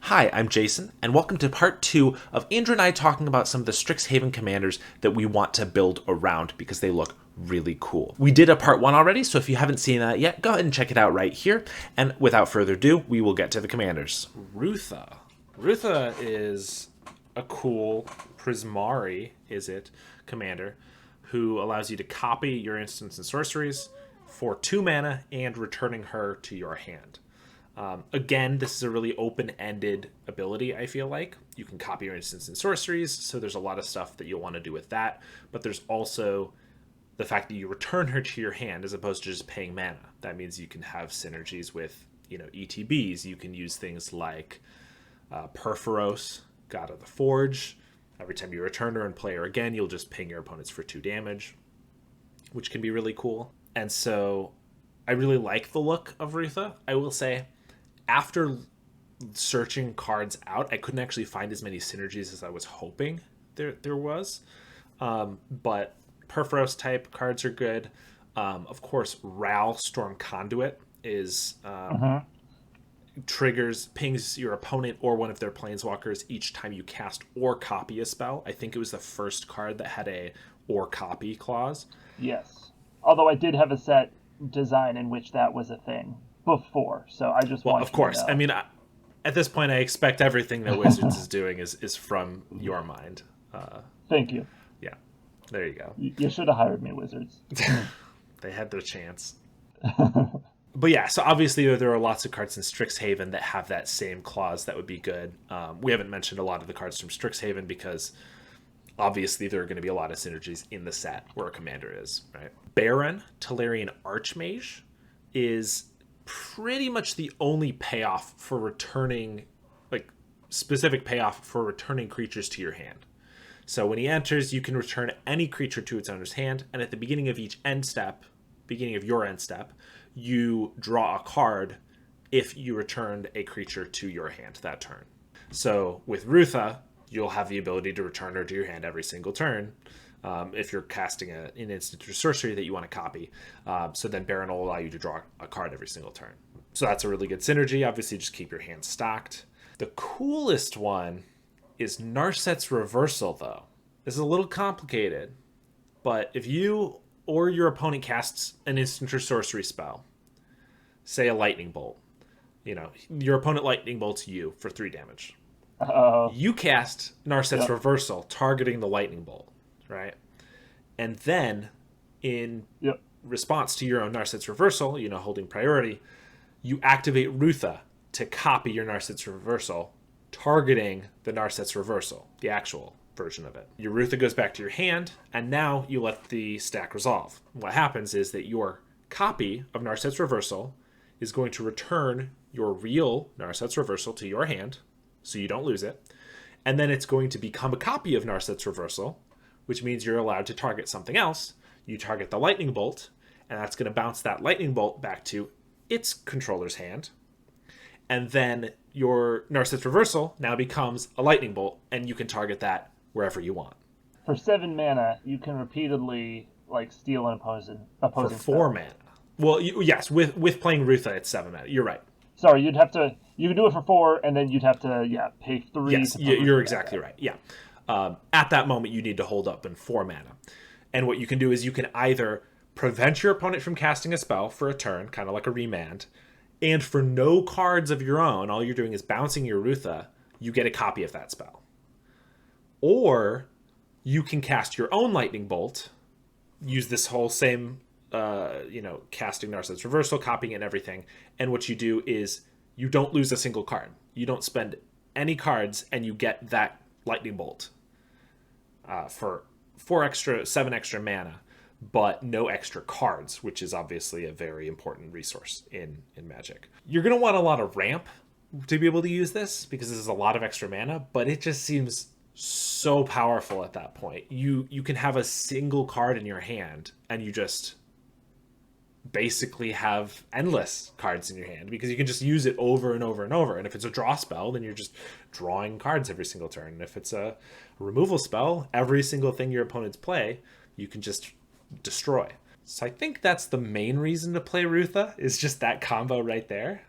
Hi, I'm Jason, and welcome to part 2 of Andrew and I talking about some of the Strixhaven commanders that we want to build around because they look really cool. We did a part 1 already, so if you haven't seen that yet, go ahead and check it out right here. And without further ado, we will get to the commanders. Rootha. Rootha is a cool Prismari, commander who allows you to copy your instants and sorceries for 2 mana and returning her to your hand. Again, this is a really open-ended ability, I feel like. You can copy your instants and sorceries, so there's a lot of stuff that you'll want to do with that. But there's also the fact that you return her to your hand as opposed to just paying mana. That means you can have synergies with, ETBs. You can use things like Purphoros, God of the Forge. Every time you return her and play her again, you'll just ping your opponents for 2 damage, which can be really cool. And so I really like the look of Rootha. I will say, after searching cards out, I couldn't actually find as many synergies as I was hoping there was. But Purphoros type cards are good. Of course, Ral Storm Conduit is pings your opponent or one of their planeswalkers each time you cast or copy a spell. I think it was the first card that had a or copy clause. Yes. Although I did have a set design in which that was a thing before, so I just want of course. to know. I mean, at this point, I expect everything that Wizards is doing is from your mind. Thank you. Yeah, there you go. You should have hired me, Wizards. They had their chance. But yeah, so obviously there are lots of cards in Strixhaven that have that same clause that would be good. We haven't mentioned a lot of the cards from Strixhaven because obviously there are going to be a lot of synergies in the set where a commander is, right? Baron Tolarian Archmage is pretty much the only payoff for returning, specific payoff for returning creatures to your hand. So when he enters, you can return any creature to its owner's hand, and at the beginning of your end step, you draw a card if you returned a creature to your hand that turn. So with Rootha, you'll have the ability to return her to your hand every single turn if you're casting an instant or sorcery that you want to copy. So then Baron will allow you to draw a card every single turn. So that's a really good synergy. Obviously, just keep your hand stocked. The coolest one is Narset's Reversal, though. This is a little complicated, but if you or your opponent casts an instant or sorcery spell, say a lightning bolt, your opponent lightning bolts you for 3 damage. Uh-oh. You cast Narset's Reversal, targeting the lightning bolt, right? And then, in response to your own Narset's Reversal, holding priority, you activate Rootha to copy your Narset's Reversal, targeting the Narset's Reversal, the actual version of it. Your Rootha goes back to your hand, and now you let the stack resolve. What happens is that your copy of Narset's Reversal is going to return your real Narset's Reversal to your hand, so you don't lose it. And then it's going to become a copy of Narset's Reversal, which means you're allowed to target something else. You target the lightning bolt, and that's going to bounce that lightning bolt back to its controller's hand. And then your Narset's Reversal now becomes a lightning bolt, and you can target that wherever you want. For 7 mana, you can repeatedly steal an opposing For 4 mana. Well, yes, with playing Rootha, it's 7 mana. You're right. Sorry, you can do it for 4, and then you'd have to, pay 3. Yes, you're exactly right. Yeah. At that moment, you need to hold up in 4 mana. And what you can do is you can either prevent your opponent from casting a spell for a turn, kind of like a remand, and for no cards of your own, all you're doing is bouncing your Rootha, you get a copy of that spell. Or you can cast your own lightning bolt, use this whole same casting Narset's Reversal, copying it and everything. And what you do is you don't lose a single card. You don't spend any cards, and you get that lightning bolt for 7 extra mana, but no extra cards, which is obviously a very important resource in Magic. You're going to want a lot of ramp to be able to use this, because this is a lot of extra mana, but it just seems so powerful at that point. You can have a single card in your hand, and you just basically have endless cards in your hand because you can just use it over and over and over. And if it's a draw spell, then you're just drawing cards every single turn. And if it's a removal spell, every single thing your opponents play, you can just destroy. So I think that's the main reason to play Rootha, is just that combo right there.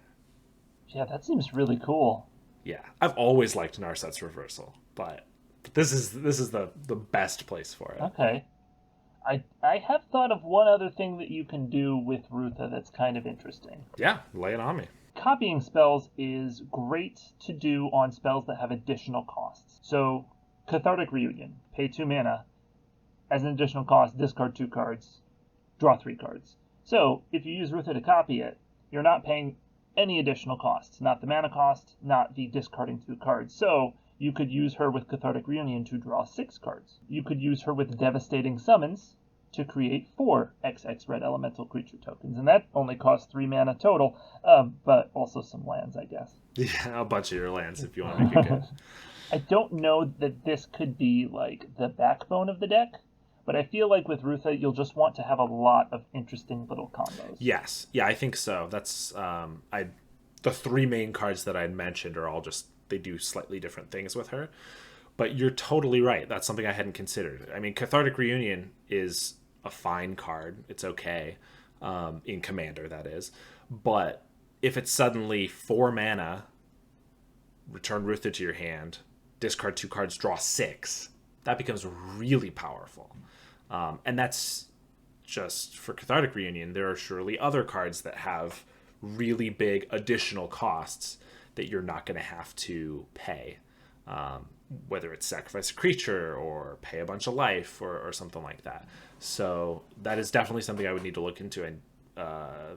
Yeah, that seems really cool. Yeah, I've always liked Narset's Reversal, but this is the best place for it. Okay. I have thought of one other thing that you can do with Rootha that's kind of interesting. Yeah, lay it on me. Copying spells is great to do on spells that have additional costs. So, Cathartic Reunion, pay 2 mana. As an additional cost, discard 2 cards, draw 3 cards. So, if you use Rootha to copy it, you're not paying any additional costs. Not the mana cost, not the discarding 2 cards. So, you could use her with Cathartic Reunion to draw 6 cards. You could use her with Devastating Summons to create 4 XX red elemental creature tokens, and that only costs 3 mana total, but also some lands, I guess. Yeah, a bunch of your lands if you want to make it good. I don't know that this could be like the backbone of the deck, but I feel like with Rootha, you'll just want to have a lot of interesting little combos. Yes, yeah, I think so. That's the 3 main cards that I mentioned are all just, they do slightly different things with her. But you're totally right. That's something I hadn't considered. I mean, Cathartic Reunion is a fine card. It's okay. In Commander, that is. But if it's suddenly 4 mana, return Rootha to your hand, discard 2 cards, draw 6, that becomes really powerful. And that's just for Cathartic Reunion. There are surely other cards that have really big additional costs that you're not going to have to pay. Whether it's sacrifice a creature or pay a bunch of life or something like that. So that is definitely something I would need to look into. And I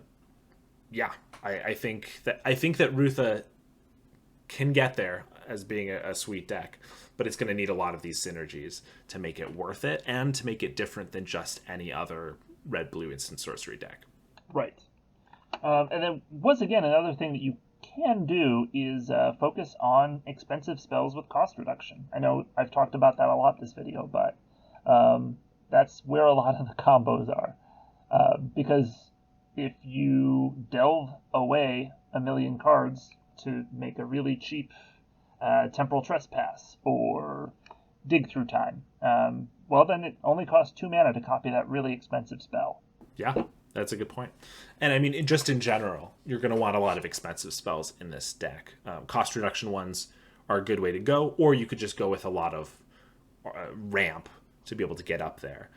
think that Rootha can get there as being a sweet deck, but it's going to need a lot of these synergies to make it worth it and to make it different than just any other red-blue instant sorcery deck. Right. And then once again, another thing that you can do is focus on expensive spells with cost reduction. I know I've talked about that a lot this video, but that's where a lot of the combos are. Because if you delve away 1 million cards to make a really cheap Temporal Trespass or Dig Through Time, well then it only costs 2 mana to copy that really expensive spell. Yeah. That's a good point. And I mean, just in general, you're going to want a lot of expensive spells in this deck. Cost reduction ones are a good way to go, or you could just go with a lot of ramp to be able to get up there.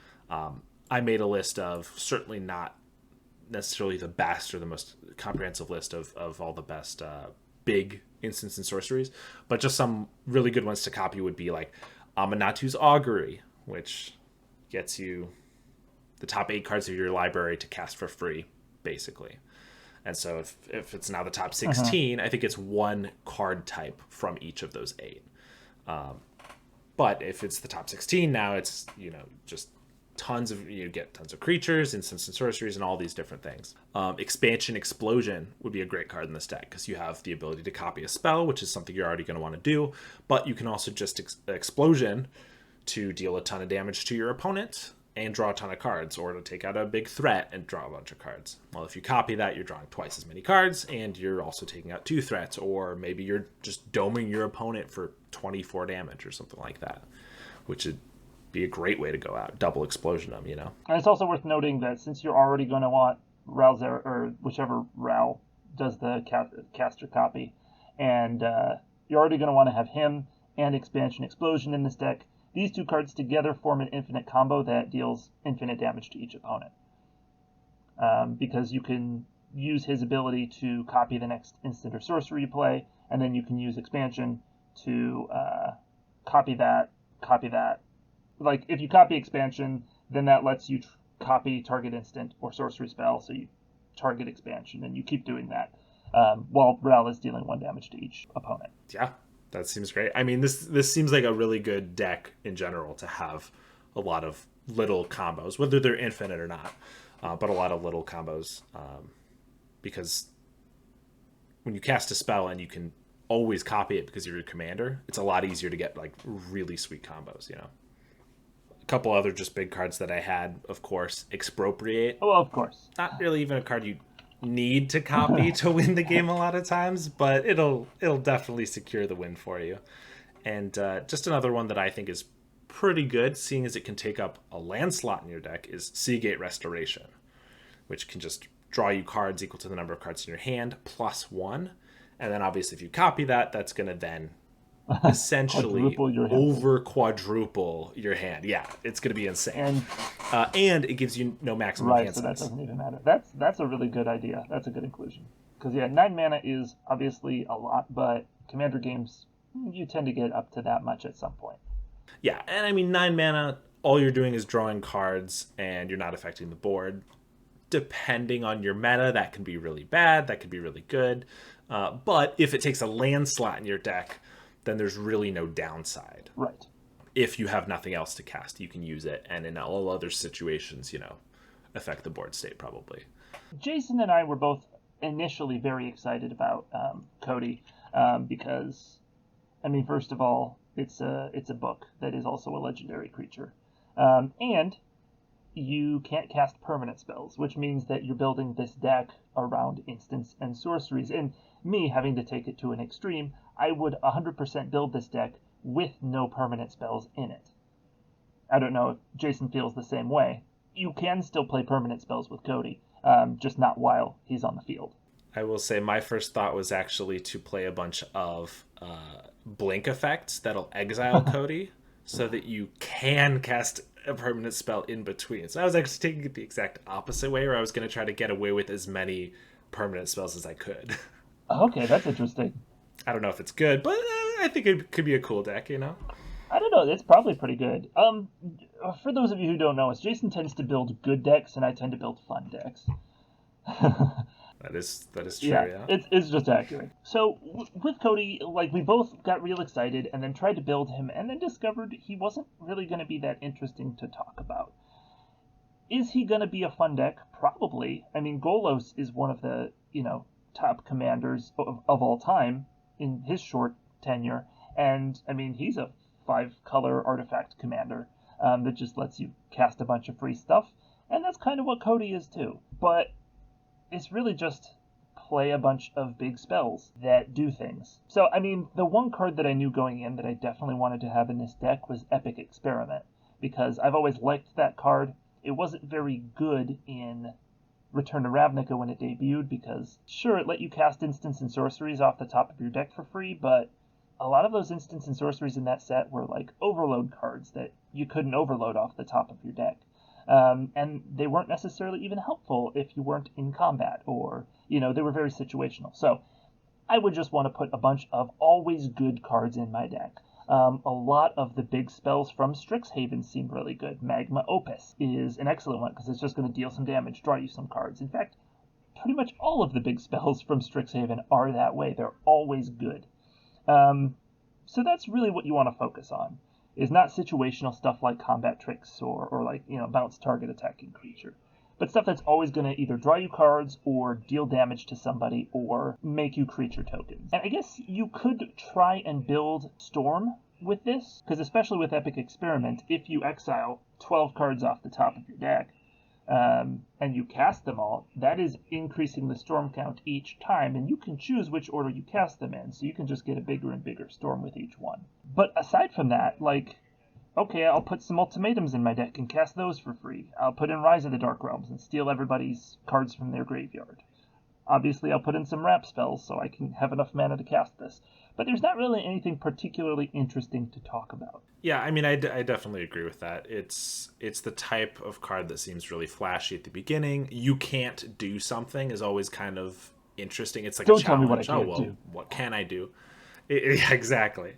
I made a list of, certainly not necessarily the best or the most comprehensive list of all the best big instants and sorceries, but just some really good ones to copy would be like Aminalou's Augury, which gets you the top 8 cards of your library to cast for free, basically. And so if it's now the top 16, I think it's 1 card type from each of those 8. But if it's the top 16 now, it's, just you get tons of creatures, instants and sorceries, and all these different things. Expansion Explosion would be a great card in this deck because you have the ability to copy a spell, which is something you're already going to want to do, but you can also just Explosion to deal a ton of damage to your opponent and draw a ton of cards, or to take out a big threat and draw a bunch of cards. Well, if you copy that, you're drawing twice as many cards, and you're also taking out 2 threats, or maybe you're just doming your opponent for 24 damage or something like that, which would be a great way to go out. Double explosion them, And it's also worth noting that since you're already going to want Ralzer, or whichever Ral does the caster copy, and you're already going to want to have him and Expansion Explosion in this deck, these 2 cards together form an infinite combo that deals infinite damage to each opponent. Because you can use his ability to copy the next instant or sorcery you play, and then you can use Expansion to copy that. Like, if you copy Expansion, then that lets you copy target instant or sorcery spell, so you target Expansion, and you keep doing that while Ral is dealing 1 damage to each opponent. Yeah. That seems great. I mean, this seems like a really good deck in general to have a lot of little combos, whether they're infinite or not, but a lot of little combos, because when you cast a spell and you can always copy it because you're your commander, it's a lot easier to get like really sweet combos, A couple other just big cards that I had, of course, Expropriate. Oh, of course. Not really even a card you need to copy to win the game a lot of times, but it'll definitely secure the win for you. And just another one that I think is pretty good, seeing as it can take up a land slot in your deck, is Seagate Restoration, which can just draw you cards equal to the number of cards in your hand plus 1, And then obviously if you copy that, that's going to then essentially quadruple your hand. Yeah, it's going to be insane. And it gives you no maximum hand so size. That doesn't even matter. That's a really good idea. That's a good inclusion. Because 9 mana is obviously a lot, but Commander games, you tend to get up to that much at some point. Yeah, and I mean 9 mana, all you're doing is drawing cards, and you're not affecting the board. Depending on your meta, that can be really bad, that could be really good. But if it takes a land slot in your deck, then there's really no downside. Right. If you have nothing else to cast, you can use it, and in all other situations, affect the board state probably. Jason and I were both initially very excited about Codie because, I mean, first of all, it's a book that is also a legendary creature, and you can't cast permanent spells, which means that you're building this deck around instants and sorceries. And me having to take it to an extreme, I would 100% build this deck with no permanent spells in it. I don't know if Jason feels the same way. You can still play permanent spells with Codie, just not while he's on the field. I will say my first thought was actually to play a bunch of blink effects that'll exile Codie so that you can cast a permanent spell in between. So I was actually taking it the exact opposite way, where I was going to try to get away with as many permanent spells as I could. Okay, that's interesting. I don't know if it's good, but I think it could be a cool deck, I don't know. It's probably pretty good. For those of you who don't know us, Jason tends to build good decks, and I tend to build fun decks. That is true, yeah. It's just accurate. So with Codie, we both got real excited and then tried to build him and then discovered he wasn't really going to be that interesting to talk about. Is he going to be a fun deck? Probably. I mean, Golos is one of the, top commanders of all time in his short tenure. And, I mean, he's a 5-color artifact commander that just lets you cast a bunch of free stuff. And that's kind of what Codie is too. But it's really just play a bunch of big spells that do things. So, I mean, the one card that I knew going in that I definitely wanted to have in this deck was Epic Experiment, because I've always liked that card. It wasn't very good in Return to Ravnica when it debuted, because sure, it let you cast instants and sorceries off the top of your deck for free, but a lot of those instants and sorceries in that set were like overload cards that you couldn't overload off the top of your deck. And they weren't necessarily even helpful if you weren't in combat, or, they were very situational. So I would just want to put a bunch of always good cards in my deck. A lot of the big spells from Strixhaven seem really good. Magma Opus is an excellent one because it's just going to deal some damage, draw you some cards. In fact, pretty much all of the big spells from Strixhaven are that way. They're always good. So that's really what you want to focus on, is not situational stuff like combat tricks or bounce target attacking creature, but stuff that's always going to either draw you cards or deal damage to somebody or make you creature tokens. And I guess you could try and build Storm with this, because especially with Epic Experiment, if you exile 12 cards off the top of your deck, and you cast them all, that is increasing the storm count each time, and you can choose which order you cast them in, so you can just get a bigger and bigger storm with each one. But aside from that, okay, I'll put some ultimatums in my deck and cast those for free. I'll put in Rise of the Dark Realms and steal everybody's cards from their graveyard. Obviously, I'll put in some wrap spells so I can have enough mana to cast this. But there's not really anything particularly interesting to talk about. Yeah, I mean, I definitely agree with that. It's the type of card that seems really flashy at the beginning. You can't do something is always kind of interesting. It's like Don't a challenge. Tell me what I can't do. What can I do? Yeah, exactly.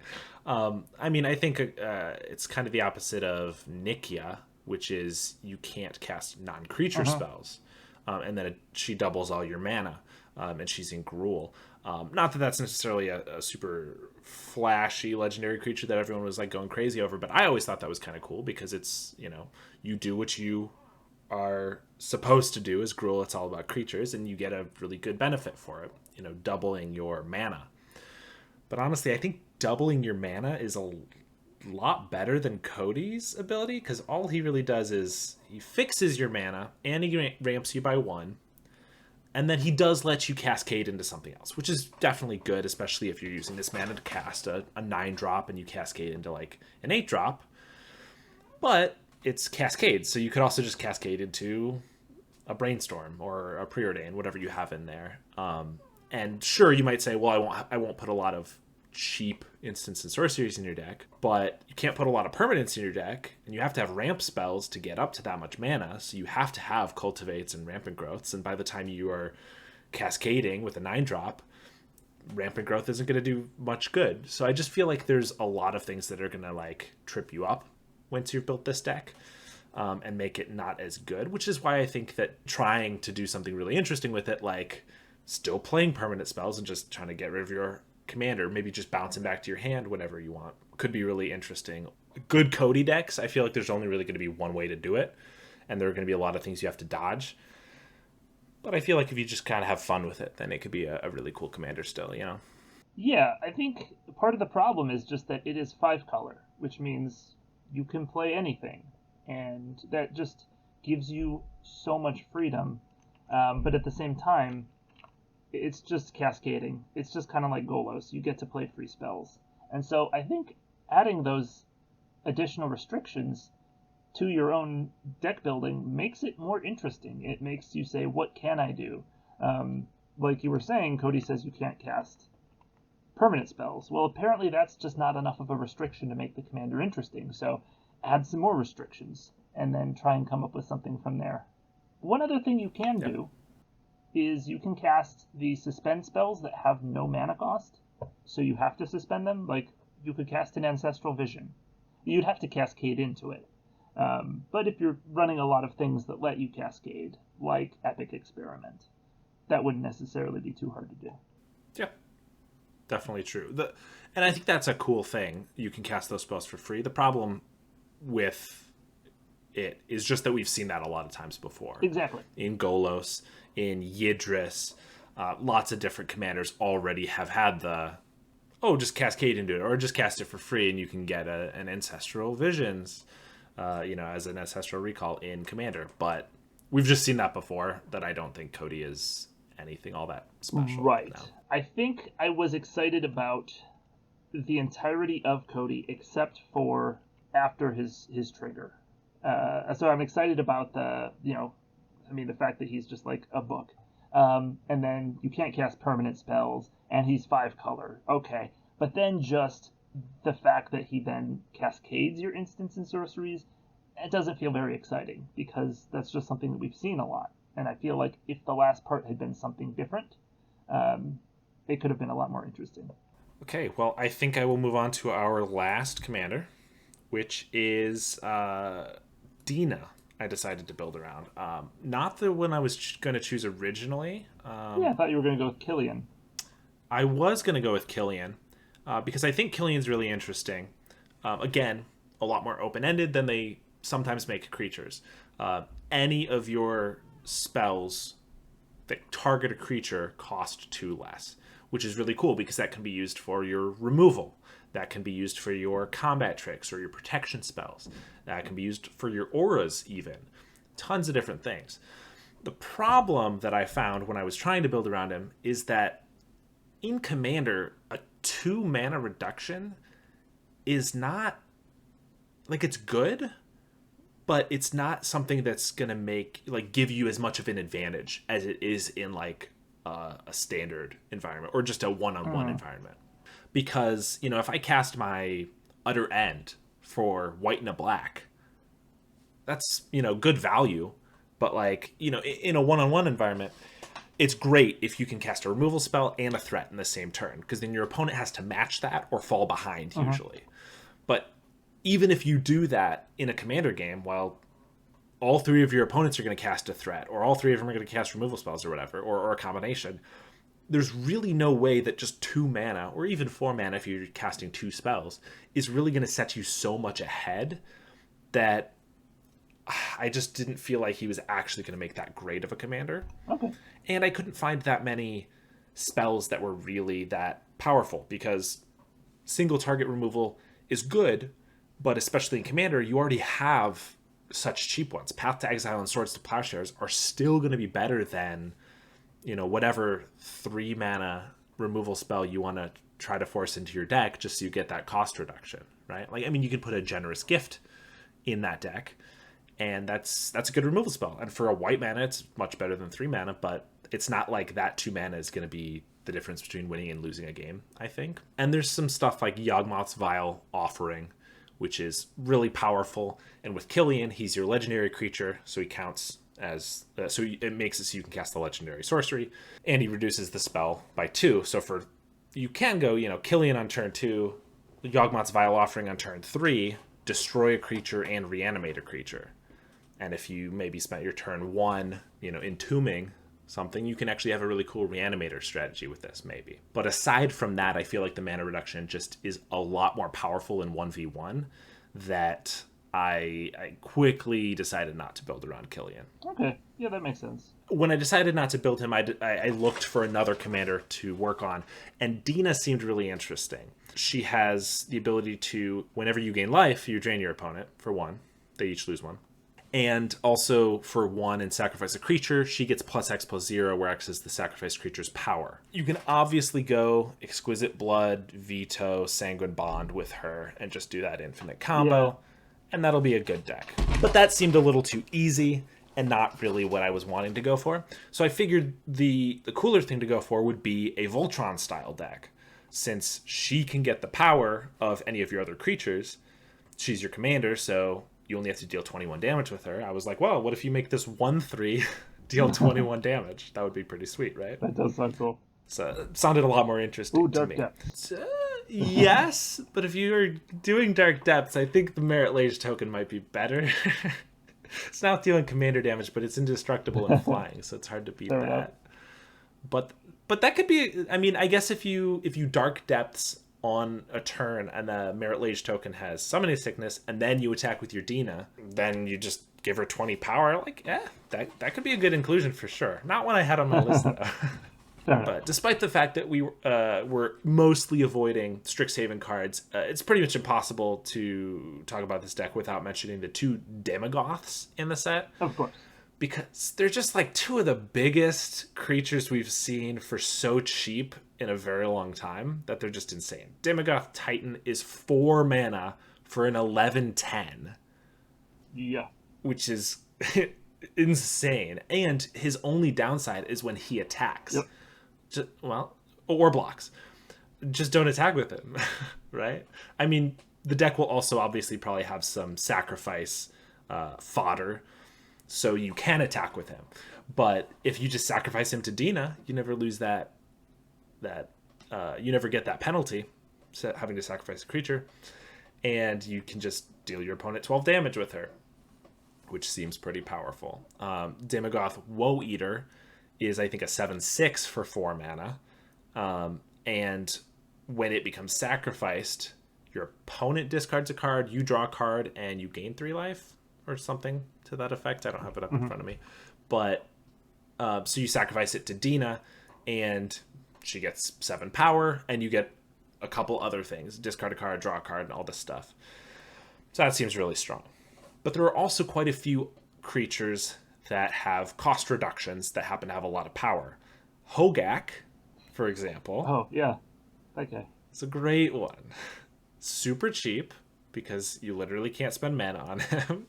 I mean, I think it's kind of the opposite of Nikia, which is you can't cast non-creature spells. And then she doubles all your mana, and she's in Gruul. Not that that's necessarily a super flashy legendary creature that everyone was going crazy over, but I always thought that was kind of cool because it's, you do what you are supposed to do as Gruul. It's all about creatures, and you get a really good benefit for it, doubling your mana. But honestly, I think doubling your mana is a lot better than Codie's ability, because all he really does is he fixes your mana and he ramps you by 1, and then he does let you cascade into something else, which is definitely good, especially if you're using this mana to cast a 9-drop and you cascade into an 8-drop. But it's cascade, so you could also just cascade into a Brainstorm or a Preordain, whatever you have in there. And sure, you might say, well, I won't put a lot of cheap instants and sorceries in your deck, but you can't put a lot of permanents in your deck, and you have to have ramp spells to get up to that much mana, so you have to have cultivates and rampant growths, and by the time you are cascading with a 9-drop, rampant growth isn't going to do much good. So I just feel like there's a lot of things that are going to like trip you up once you've built this deck, and make it not as good, which is why I think that trying to do something really interesting with it, like still playing permanent spells and just trying to get rid of your commander, maybe just bouncing back to your hand whenever you want, could be really interesting. Good Codie decks, I feel like there's only really going to be one way to do it, and there are going to be a lot of things you have to dodge. But I feel like if you just kind of have fun with it, then it could be a really cool commander still, you know? Yeah, I think part of the problem is just that it is 5-color, which means you can play anything, and that just gives you so much freedom. But at the same time, it's just cascading. It's just kind of like Golos. You get to play free spells. And so I think adding those additional restrictions to your own deck building makes it more interesting. It makes you say, what can I do? Like you were saying, Codie says you can't cast permanent spells. Well, apparently that's just not enough of a restriction to make the commander interesting. So add some more restrictions and then try and come up with something from there. One other thing you can do is you can cast the suspend spells that have no mana cost, so you have to suspend them. Like, you could cast an Ancestral Vision. You'd have to cascade into it. But if you're running a lot of things that let you cascade, like Epic Experiment, that wouldn't necessarily be too hard to do. Yeah, definitely true. And I think that's a cool thing. You can cast those spells for free. The problem with it is just that we've seen that a lot of times before. Exactly. In Golos, in Yidris, lots of different commanders already have had just cascade into it, or just cast it for free and you can get an Ancestral Visions, as an Ancestral Recall in Commander. But we've just seen that before, that I don't think Codie is anything all that special. Right. Now. I think I was excited about the entirety of Codie except for after his trigger. So I'm excited about the fact that he's just like a book. And then you can't cast permanent spells, and he's 5-color. Okay. But then just the fact that he then cascades your instants and sorceries, it doesn't feel very exciting, because that's just something that we've seen a lot. And I feel like if the last part had been something different, it could have been a lot more interesting. Okay, well, I think I will move on to our last commander, which is Dina. I decided to build around. Not the one I was going to choose originally. I thought you were going to go with Killian. I was going to go with Killian, because I think Killian's really interesting. Again, a lot more open-ended than they sometimes make creatures. Any of your spells that target a creature cost 2 less, which is really cool because that can be used for your removal. That can be used for your combat tricks or your protection spells. That can be used for your auras even. Tons of different things. The problem that I found when I was trying to build around him is that in Commander, a 2 mana reduction is not... like, it's good, but it's not something that's going to give you as much of an advantage as it is in like a standard environment or just a one-on-one environment. Because, if I cast my Utter End for white and a black, that's, good value. But in a one-on-one environment, it's great if you can cast a removal spell and a threat in the same turn, because then your opponent has to match that or fall behind usually. But even if you do that in a commander game, well, all 3 of your opponents are going to cast a threat, or all 3 of them are going to cast removal spells or whatever, or a combination. There's really no way that just 2 mana, or even 4 mana if you're casting 2 spells, is really going to set you so much ahead that I just didn't feel like he was actually going to make that great of a commander. Okay. And I couldn't find that many spells that were really that powerful, because single target removal is good, but especially in Commander, you already have such cheap ones. Path to Exile and Swords to Plowshares are still going to be better than, whatever 3 mana removal spell you want to try to force into your deck just so you get that cost reduction, right? You can put a Generous Gift in that deck, and that's a good removal spell. And for a white mana, it's much better than 3 mana, but it's not like that 2 mana is going to be the difference between winning and losing a game, I think. And there's some stuff like Yawgmoth's Vile Offering, which is really powerful. And with Killian, he's your legendary creature, so he counts as it makes it so you can cast the legendary sorcery, and he reduces the spell by 2. So you can go, Killian on turn 2, Yawgmoth's Vile Offering on turn 3, destroy a creature and reanimate a creature. And if you maybe spent your turn 1, entombing something, you can actually have a really cool reanimator strategy with this, maybe. But aside from that, I feel like the mana reduction just is a lot more powerful in 1v1 that I quickly decided not to build around Killian. Okay, yeah, that makes sense. When I decided not to build him, I looked for another commander to work on, and Dina seemed really interesting. She has the ability to, whenever you gain life, you drain your opponent for 1. They each lose 1. And also for 1 and sacrifice a creature, she gets +X/+0, where X is the sacrificed creature's power. You can obviously go Exquisite Blood, Veto, Sanguine Bond with her, and just do that infinite combo, and that'll be a good deck. But that seemed a little too easy, and not really what I was wanting to go for. So I figured the cooler thing to go for would be a Voltron-style deck. Since she can get the power of any of your other creatures, she's your commander, so you only have to deal 21 damage with her. I was like, well, what if you make this 1/3 deal 21 damage? That would be pretty sweet, right? That does sound cool. So it sounded a lot more interesting to me. Depths. Yes, but if you're doing Dark Depths, I think the Merit Lage token might be better. It's not dealing commander damage, but it's indestructible and flying, so it's hard to beat that. But that could be, I guess if you Dark Depths on a turn and the Merit Lage token has Summoning Sickness, and then you attack with your Dina, then you just give her 20 power. That could be a good inclusion for sure. Not one I had on my list though. But despite the fact that we were mostly avoiding Strixhaven cards, it's pretty much impossible to talk about this deck without mentioning the 2 Demogoths in the set. Of course. Because they're just like 2 of the biggest creatures we've seen for so cheap in a very long time that they're just insane. Demogoth Titan is 4 mana for an 11/10. Yeah. Which is insane. And his only downside is when he attacks. Yep. Or blocks. Just don't attack with him, right? The deck will also obviously probably have some sacrifice fodder, so you can attack with him. But if you just sacrifice him to Dina, you never lose that you never get that penalty, having to sacrifice a creature, and you can just deal your opponent 12 damage with her, which seems pretty powerful. Demogoth Woe Eater is, I think, a 7/6 for 4 mana. And when it becomes sacrificed, your opponent discards a card, you draw a card, and you gain 3 life, or something to that effect. I don't have it up in front of me. But, so you sacrifice it to Dina, and she gets 7 power, and you get a couple other things. Discard a card, draw a card, and all this stuff. So that seems really strong. But there are also quite a few creatures that have cost reductions that happen to have a lot of power. Hogak, for example. Oh, yeah. Okay. It's a great one. Super cheap, because you literally can't spend mana on him.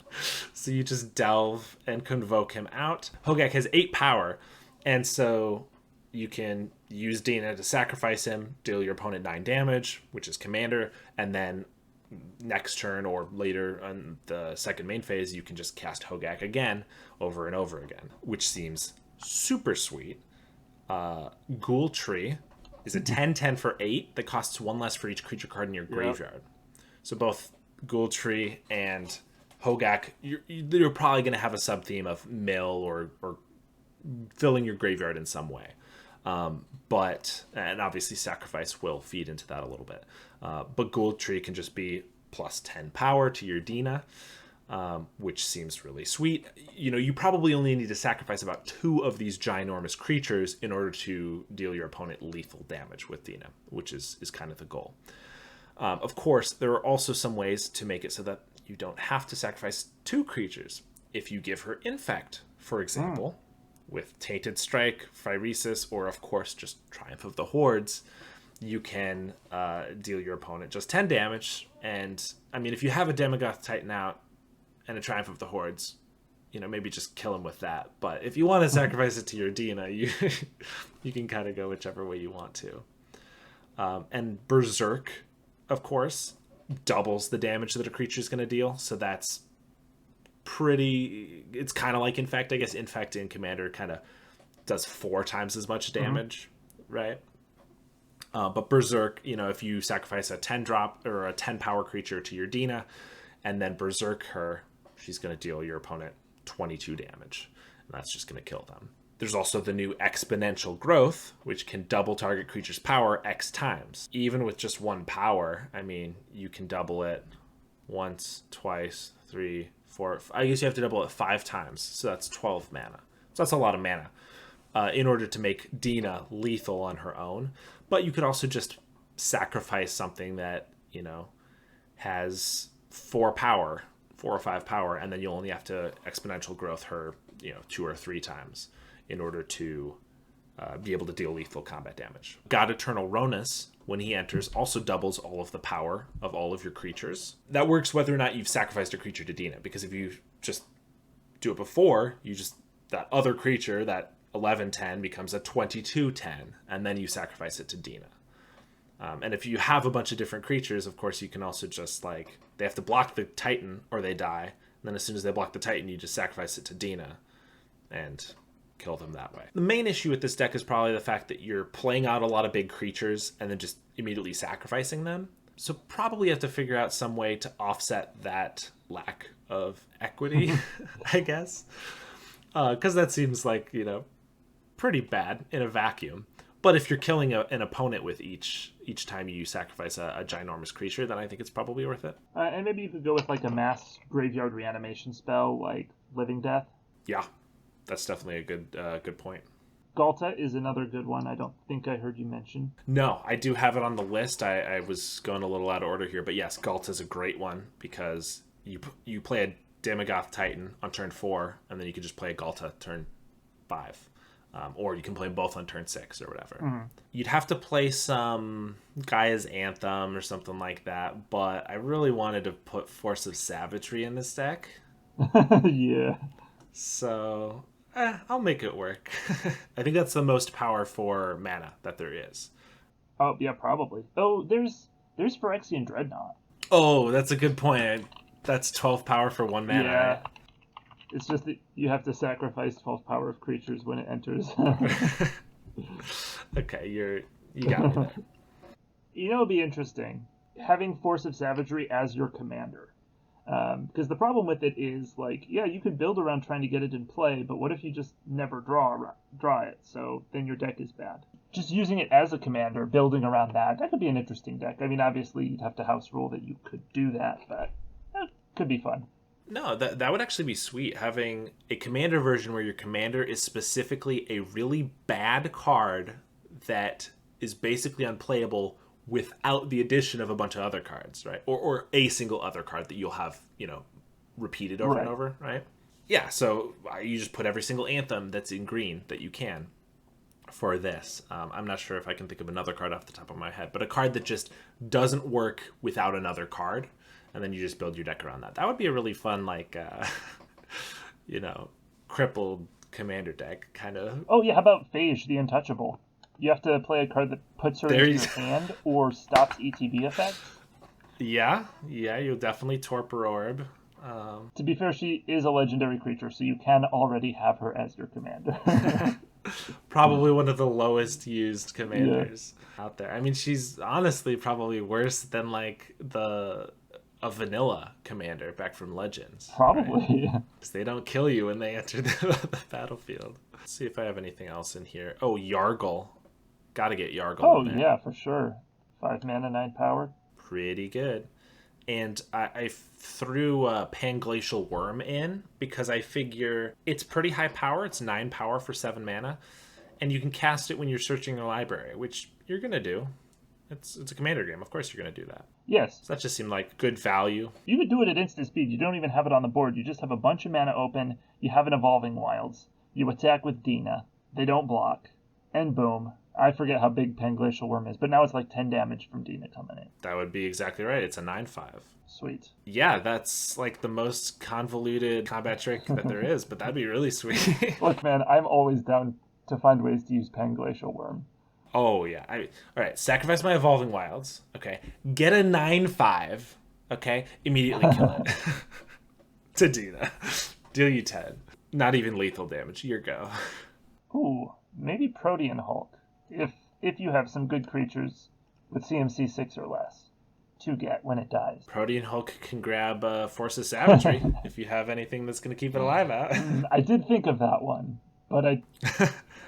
So you just delve and convoke him out. Hogak has 8 power, and so you can use Dina to sacrifice him, deal your opponent 9 damage, which is commander, and then next turn or later on the second main phase, you can just cast Hogak again over and over again, which seems super sweet. Ghoul Tree is a 10/10 for 8 that costs 1 less for each creature card in your graveyard. So both Ghoul Tree and Hogak, you're probably going to have a sub-theme of mill or filling your graveyard in some way. And obviously sacrifice will feed into that a little bit. But Ghoul Tree can just be plus 10 power to your Dina, which seems really sweet. You probably only need to sacrifice about 2 of these ginormous creatures in order to deal your opponent lethal damage with Dina, which is kind of the goal. Of course, there are also some ways to make it so that you don't have to sacrifice 2 creatures. If you give her Infect, for example, with Tainted Strike, Phyresis, or of course just Triumph of the Hordes, you can deal your opponent just 10 damage. And if you have a Demogoth Titan out and a Triumph of the Hordes, maybe just kill him with that. But if you want to sacrifice it to your Dina, you can kind of go whichever way you want to. And Berserk, of course, doubles the damage that a creature is going to deal. So that's it's kind of like Infect. I guess Infect in Commander kind of does 4 times as much damage, right? But Berserk, if you sacrifice a 10-drop or a 10-power creature to your Dina and then Berserk her, she's going to deal your opponent 22 damage. And that's just going to kill them. There's also the new Exponential Growth, which can double target creature's power X times. Even with just 1 power, I mean, you can double it once, twice, 3, 4. I guess you have to double it 5 times. So that's 12 mana. So that's a lot of mana in order to make Dina lethal on her own. But you could also just sacrifice something that, has 4 or 5 power, and then you'll only have to Exponential Growth her, 2 or 3 times in order to be able to deal lethal combat damage. God Eternal Ronus, when he enters, also doubles all of the power of all of your creatures. That works whether or not you've sacrificed a creature to Dina, because if you just do it before, that other creature, that 11/10 becomes a 22/10, and then you sacrifice it to Dina. And if you have a bunch of different creatures, of course, you can also just, they have to block the Titan or they die. And then as soon as they block the Titan, you just sacrifice it to Dina and kill them that way. The main issue with this deck is probably the fact that you're playing out a lot of big creatures and then just immediately sacrificing them. So probably have to figure out some way to offset that lack of equity, I guess. Because that seems like, pretty bad in a vacuum. But if you're killing an opponent with each time you sacrifice a ginormous creature, then I think it's probably worth it. And maybe you could go with a mass graveyard reanimation spell like Living Death. Yeah, that's definitely a good point. Galta is another good one. I don't think I heard you mention. No, I do have it on the list. I was going a little out of order here, but yes, Galta is a great one because you play a Damogoth Titan on turn 4, and then you can just play a Galta turn 5. Or you can play both on turn 6 or whatever. Mm-hmm. You'd have to play some Gaia's Anthem or something like that, but I really wanted to put Force of Savagery in this deck. Yeah. So, I'll make it work. I think that's the most power for mana that there is. Oh, yeah, probably. Oh, there's Phyrexian Dreadnought. Oh, that's a good point. That's 12 power for 1 mana, yeah. Right? It's just that you have to sacrifice 12 power of creatures when it enters. Okay, you got me there. It'd be interesting having Force of Savagery as your commander. Because the problem with it is, you could build around trying to get it in play, but what if you just never draw it? So then your deck is bad. Just using it as a commander, building around that could be an interesting deck. I mean, obviously you'd have to house rule that you could do that, but it could be fun. No, that would actually be sweet, having a commander version where your commander is specifically a really bad card that is basically unplayable without the addition of a bunch of other cards, right? Or a single other card that you'll have, repeated over and over, right? Yeah, so you just put every single Anthem that's in green that you can for this. I'm not sure if I can think of another card off the top of my head, but a card that just doesn't work without another card. And then you just build your deck around that. That would be a really fun, crippled commander deck, kind of. Oh, yeah, how about Phage, the Untouchable? You have to play a card that puts her into your hand or stops ETB effects? Yeah, you'll definitely Torpor Orb. To be fair, she is a legendary creature, so you can already have her as your commander. Probably one of the lowest used commanders out there. I mean, she's honestly probably worse than, a vanilla commander back from Legends. Probably. Right? Because they don't kill you when they enter the battlefield. Let's see if I have anything else in here. Oh, Yargle. Gotta get Yargle. Oh, yeah, for sure. 5 mana, 9 power. Pretty good. And I threw Pandacial Wurm in because I figure it's pretty high power. It's 9 power for 7 mana. And you can cast it when you're searching your library, which you're going to do. It's a commander game. Of course you're going to do that. Yes. So that just seemed like good value. You could do it at instant speed. You don't even have it on the board. You just have a bunch of mana open. You have an Evolving Wilds. You attack with Dina. They don't block. And boom. I forget how big Pandacial Wurm is, but now it's like 10 damage from Dina coming in. That would be exactly right. It's a 9/5. Sweet. Yeah, that's like the most convoluted combat trick that there is, but that'd be really sweet. Look, man, I'm always down to find ways to use Pandacial Wurm. Oh, yeah. All right, sacrifice my Evolving Wilds. Okay. Get a 9/5. Okay. Immediately kill it. To Dina. Deal you 10. Not even lethal damage. Your go. Ooh, maybe Protean Hulk. If you have some good creatures with CMC 6 or less to get when it dies. Protean Hulk can grab Force of Savagery if you have anything that's going to keep it alive out. I did think of that one, but I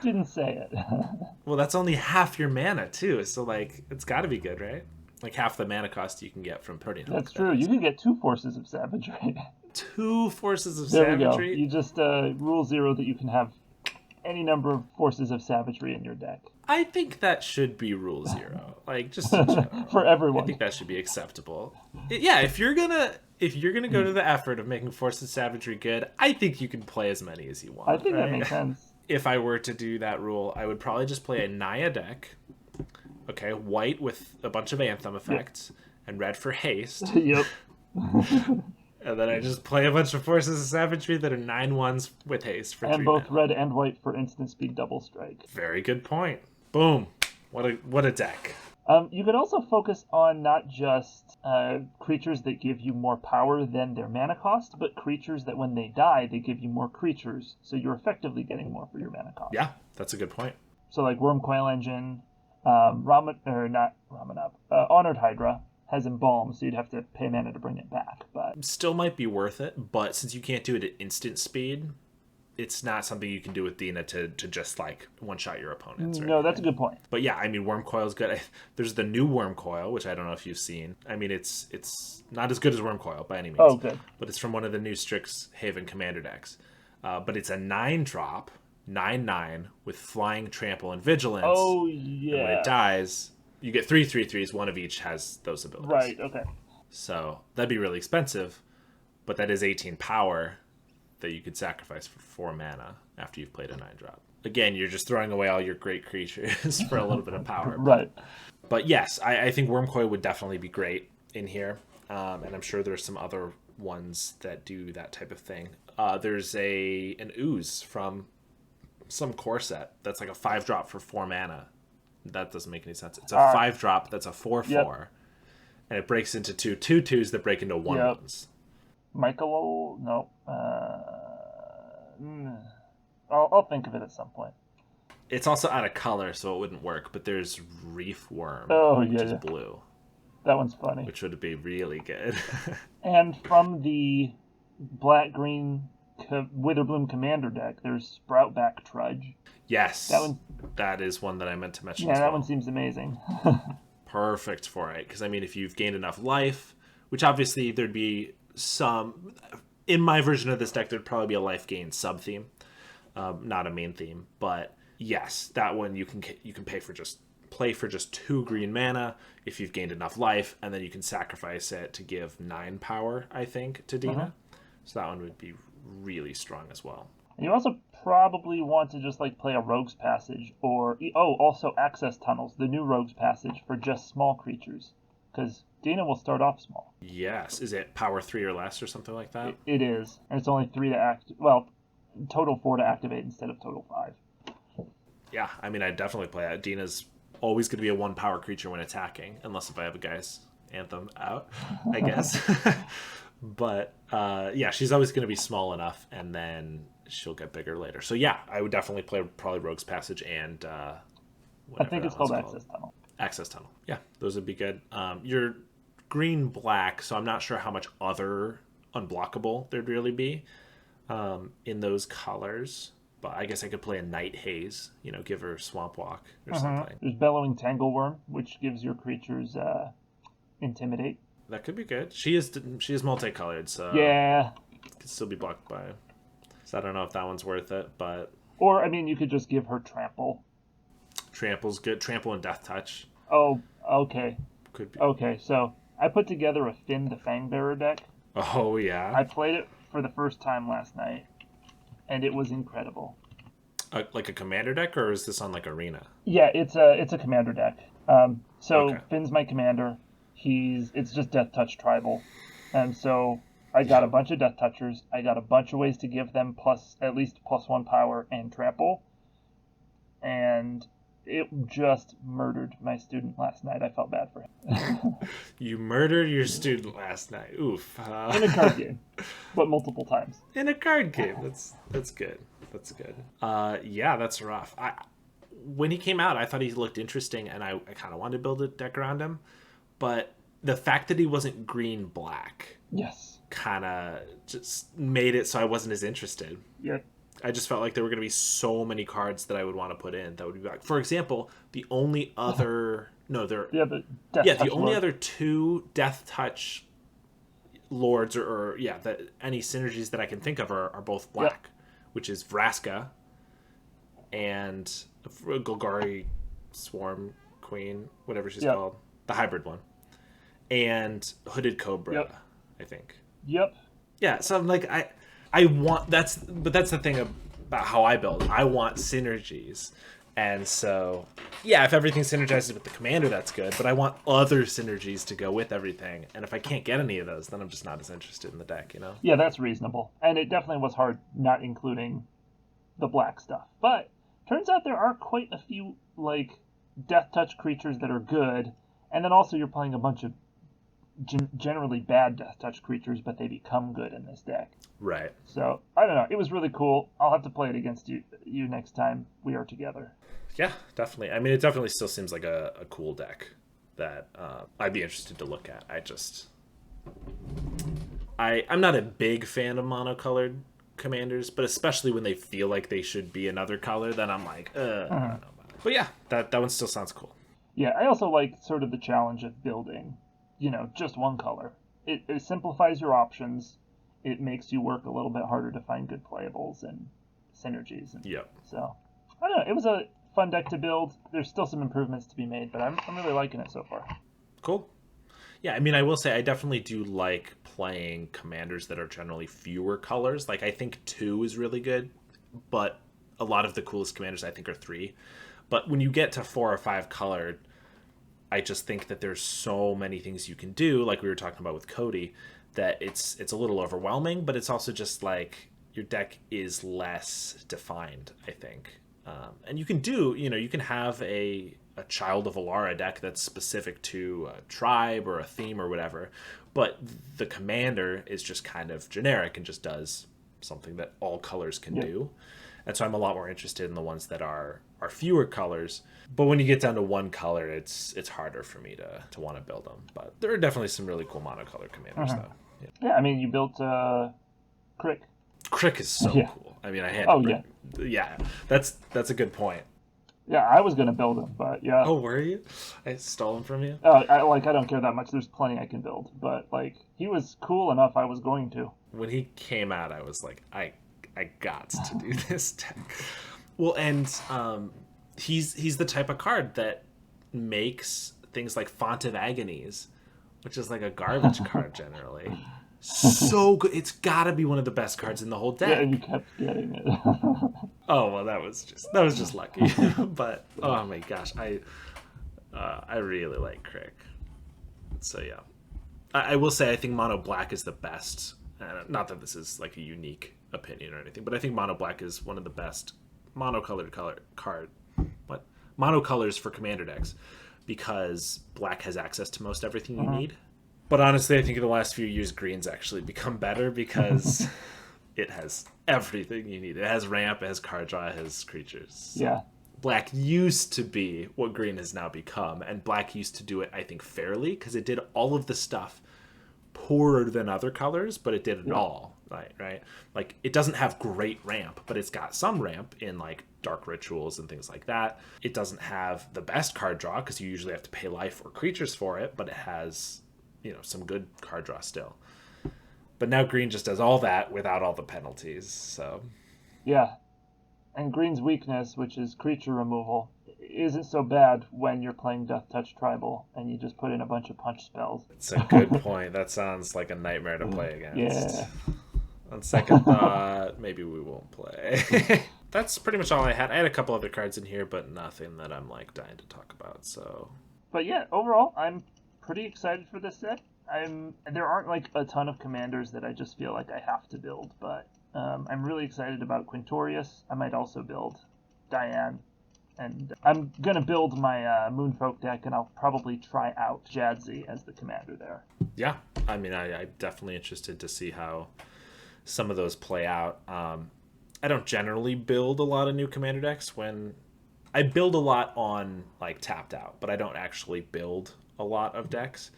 didn't say it. Well, that's only half your mana, too. So, like, it's got to be good, right? Like, half the mana cost you can get from Protean Hulk. That's true. You can get 2 Forces of Savagery. 2 Forces of There Savagery? we go. You just rule 0 that you can have any number of Forces of Savagery in your deck. I think that should be rule 0. Like, just in general. For everyone. I think that should be acceptable. Yeah, if you're gonna go to the effort of making Forces of Savagery good, I think you can play as many as you want. I think right? that makes sense. If I were to do that rule, I would probably just play a Naya deck. Okay, white with a bunch of Anthem effects, and red for haste. Yep. And then I just play a bunch of Forces of Savagery that are 9/1s with haste for 3 And both mana. red and white for instant speed double strike. Very good point. Boom. What a deck. You could also focus on not just creatures that give you more power than their mana cost, but creatures that when they die, they give you more creatures, so you're effectively getting more for your mana cost. Yeah, that's a good point. So like Wurmcoil Engine, Honored Hydra has Embalm, so you'd have to pay mana to bring it back. But Still might be worth it, but since you can't do it at instant speed, it's not something you can do with Dina to just like one-shot your opponents. No, that's a good point. But yeah, I mean, Wurmcoil's good. There's the new Wurmcoil, which I don't know if you've seen. I mean, it's not as good as Wurmcoil by any means. Oh, good. But it's from one of the new Strixhaven commander decks. But it's a 9-drop, 9/9 with Flying, Trample, and Vigilance. Oh, And when yeah. it dies, you get 3 3/3s. One of each has those abilities. Right, okay. So that'd be really expensive, but that is 18 power that you could sacrifice for 4 mana after you've played a 9-drop. Again, you're just throwing away all your great creatures for a little bit of power. Right. But yes, I think Wurmcoil would definitely be great in here. And I'm sure there's some other ones that do that type of thing. There's an ooze from some core set that's like a 5-drop for 4 mana. That doesn't make any sense. It's a 5-drop that's a 4/4. Yep. And it breaks into 2 2/2s that break into 1/1s. Michael, no. I'll think of it at some point. It's also out of color, so it wouldn't work. But there's Reef Worm, which is blue. That one's funny. Which would be really good. And from the black-green Witherbloom Commander deck, there's Sproutback Trudge. Yes, that is one that I meant to mention. Yeah, as that well. one seems amazing. Perfect for it, because I mean, if you've gained enough life, which obviously there'd be some in my version of this deck, there'd probably be a life gain sub theme, not a main theme. But yes, that one you can play for just 2 green mana if you've gained enough life, and then you can sacrifice it to give 9 power, I think, to Dina. So that one would be really strong as well. You also probably want to just like play a Rogue's Passage, or also Access Tunnels, the new Rogue's Passage for just small creatures, because Dina will start off small. Yes, is it power 3 or less or something like that? It is, and it's only 3 to act. Well, total 4 to activate instead of total 5. Yeah, I mean, I'd definitely play that. Dina's always going to be a 1-power creature when attacking, unless if I have a guy's Anthem out, I guess. But yeah, she's always going to be small enough, and then she'll get bigger later. So yeah, I would definitely play probably Rogue's Passage and I think it's called Access Tunnel. Access Tunnel. Yeah, those would be good. You're green-black, so I'm not sure how much other unblockable there'd really be in those colors. But I guess I could play a Night Haze, give her Swamp Walk or something. There's Bellowing Tangleworm, which gives your creatures Intimidate. That could be good. She is multicolored, so yeah, it could still be blocked by. So I don't know if that one's worth it, but or I mean, you could just give her Trample. Trample's good. Trample and Death Touch. Oh, okay. Could be. Okay, so I put together a Finn the Fangbearer deck. Oh yeah. I played it for the first time last night, and it was incredible. like a commander deck, or is this on like Arena? Yeah, it's a commander deck. So Okay. Finn's my commander. It's just Death Touch tribal, and so I got a bunch of Death Touchers. I got a bunch of ways to give them at least +1 power and trample, and it just murdered my student last night. I felt bad for him. You murdered your student last night. Oof. In a card game, but multiple times. In a card game. That's good. That's good. Yeah, that's rough. When he came out, I thought he looked interesting, and I kind of wanted to build a deck around him. But the fact that he wasn't green-black Yes. kind of just made it so I wasn't as interested. Yeah. I just felt like there were going to be so many cards that I would want to put in that would be like, for example, the only other the Death Touch the only Lord. other 2 Death Touch lords or that any synergies that I can think of are both black, which is Vraska and Golgari Swarm Queen, whatever she's called, the hybrid one, and Hooded Cobra, I think. Yep. Yeah, so I'm like, I want that's the thing about how I build. I want synergies, and so yeah, if everything synergizes with the commander, that's good. But I want other synergies to go with everything, and if I can't get any of those, then I'm just not as interested in the deck, you know? Yeah, that's reasonable, and it definitely was hard not including the black stuff. But turns out there are quite a few like Death Touch creatures that are good, and then also you're playing a bunch of generally bad Death Touch creatures, but they become good in this deck. Right. So I don't know. It was really cool. I'll have to play it against you next time we are together. Yeah, definitely. I mean, it definitely still seems like a cool deck that I'd be interested to look at. I'm not a big fan of monocolored commanders, but especially when they feel like they should be another color, then I'm like, I don't know about it. But yeah, that one still sounds cool. Yeah, I also like sort of the challenge of building, just one color. It simplifies your options. It makes you work a little bit harder to find good playables and synergies. Yep. So, I don't know. It was a fun deck to build. There's still some improvements to be made, but I'm really liking it so far. Cool. Yeah, I mean, I will say I definitely do like playing commanders that are generally fewer colors. Like, I think 2 is really good, but a lot of the coolest commanders I think are 3. But when you get to 4 or 5 colored, I just think that there's so many things you can do, like we were talking about with Codie, that it's a little overwhelming, but it's also just like your deck is less defined, I think. And you can you can have a Child of Alara deck that's specific to a tribe or a theme or whatever, but the commander is just kind of generic and just does something that all colors can do. And so I'm a lot more interested in the ones that are fewer colors. But when you get down to one color, it's harder for me to want to build them. But there are definitely some really cool monocolor commanders, though. Yeah, I mean, you built Crick. Crick is so cool. I mean, I had. Yeah, that's a good point. Yeah, I was gonna build him, but yeah. Oh, were you? I stole him from you. I don't care that much. There's plenty I can build, but like he was cool enough. I was going to. When he came out, I was like, I got to do this deck. Well, and he's the type of card that makes things like Font of Agonies, which is like a garbage card generally, so good. It's got to be one of the best cards in the whole deck. Yeah, and you kept getting it. Oh well, that was just lucky. But oh my gosh, I really like Crick. So yeah, I will say I think Mono Black is the best. Not that this is like a unique opinion or anything, but I think Mono Black is one of the best monocolored monocolors for commander decks, because black has access to most everything you need. But honestly, I think in the last few years, green's actually become better because it has everything you need. It has ramp, it has card draw, it has creatures. Yeah. Black used to be what green has now become, and black used to do it, I think, fairly, because it did all of the stuff poorer than other colors, but it did it all, right? Like, it doesn't have great ramp, but it's got some ramp in, like, dark rituals and things like that. It doesn't have the best card draw, because you usually have to pay life or creatures for it, but it has, some good card draw still. But now green just does all that without all the penalties, so... Yeah. And green's weakness, which is creature removal, isn't so bad when you're playing Death Touch Tribal and you just put in a bunch of punch spells. It's a good point. That sounds like a nightmare to play against. Yeah. On second thought, maybe we won't play. that's pretty much all I had. I had a couple other cards in here, but nothing that I'm like dying to talk about. So, but yeah, overall, I'm pretty excited for this set. There aren't like a ton of commanders that I just feel like I have to build, but I'm really excited about Quintorius. I might also build Diane, and I'm gonna build my Moonfolk deck, and I'll probably try out Jadzi as the commander there. Yeah, I mean, I'm definitely interested to see how some of those play out. I don't generally build a lot of new commander decks when I build a lot on like tapped out, but I don't actually build a lot of decks,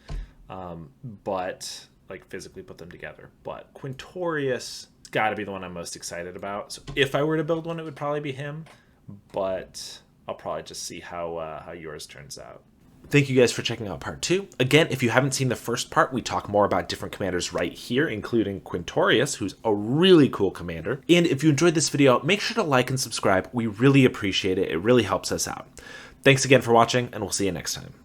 but like physically put them together. But Quintorius got to be the one I'm most excited about. So if I were to build one, it would probably be him, but I'll probably just see how yours turns out. Thank you guys for checking out part 2. Again, if you haven't seen the first part, we talk more about different commanders right here, including Quintorius, who's a really cool commander. And if you enjoyed this video, make sure to like and subscribe. We really appreciate it. It really helps us out. Thanks again for watching, and we'll see you next time.